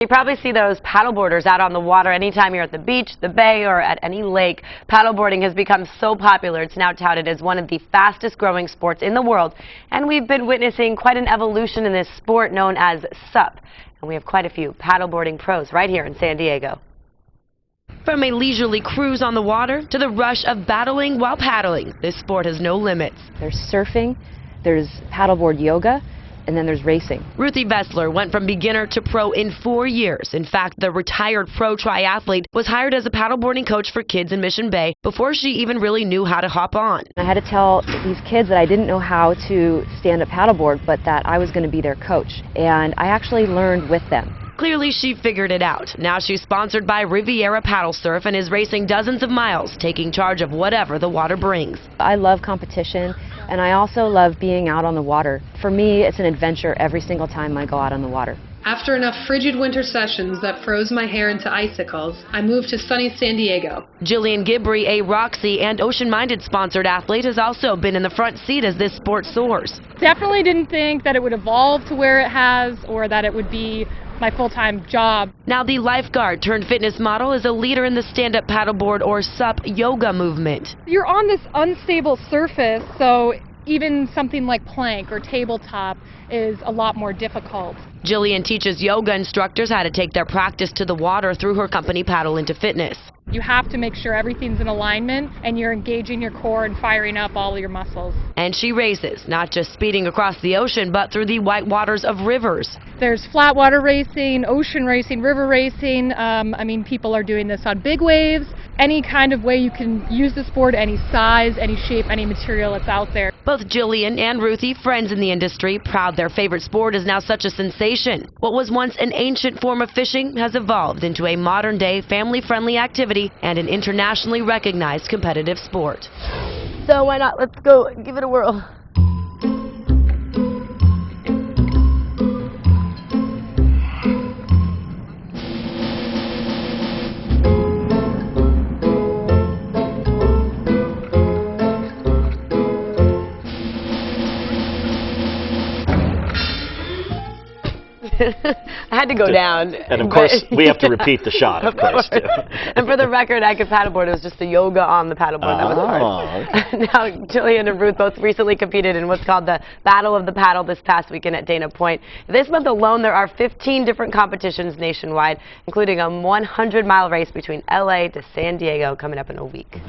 You probably see those paddleboarders out on the water anytime you're at the beach, the bay, or at any lake. Paddleboarding has become so popular, it's now touted as one of the fastest growing sports in the world. And we've been witnessing quite an evolution in this sport known as SUP. And we have quite a few paddleboarding pros right here in San Diego. From a leisurely cruise on the water to the rush of battling while paddling, this sport has no limits. There's surfing, there's paddleboard yoga, and then there's racing. Ruthie Vessler went from beginner to pro in 4 years. In fact, the retired pro triathlete was hired as a paddleboarding coach for kids in Mission Bay before she even really knew how to hop on. I had to tell these kids that I didn't know how to stand up paddleboard, but that I was going to be their coach. And I actually learned with them. Clearly, she figured it out. Now she's sponsored by Riviera Paddle Surf and is racing dozens of miles, taking charge of whatever the water brings. I love competition, and I also love being out on the water. For me, it's an adventure every single time I go out on the water. After enough frigid winter sessions that froze my hair into icicles, I moved to sunny San Diego. Jillian Gibbrey, a Roxy and Ocean Minded sponsored athlete, has also been in the front seat as this sport soars. Definitely didn't think that it would evolve to where it has or that it would be my full-time job. Now the lifeguard turned fitness model is a leader in the stand-up paddleboard or SUP yoga movement. You're on this unstable surface, so even something like plank or tabletop is a lot more difficult. Jillian teaches yoga instructors how to take their practice to the water through her company Paddle Into Fitness. You have to make sure everything's in alignment and you're engaging your core and firing up all your muscles. And she races, not just speeding across the ocean, but through the white waters of rivers. There's flat water racing, ocean racing, river racing. People are doing this on big waves. Any kind of way you can use the sport, any size, any shape, any material that's out there. Both Jillian and Ruthie, friends in the industry, proud their favorite sport is now such a sensation. What was once an ancient form of fishing has evolved into a modern-day, family-friendly activity and an internationally recognized competitive sport. So why not? Let's go and give it a whirl. I had to go down. And of course, we have to repeat the shot, of course, too. And for the record, I could paddleboard. It was just the yoga on the paddleboard that was hard. Now, Jillian and Ruth both recently competed in what's called the Battle of the Paddle this past weekend at Dana Point. This month alone, there are 15 different competitions nationwide, including a 100-mile race between LA to San Diego coming up in a week.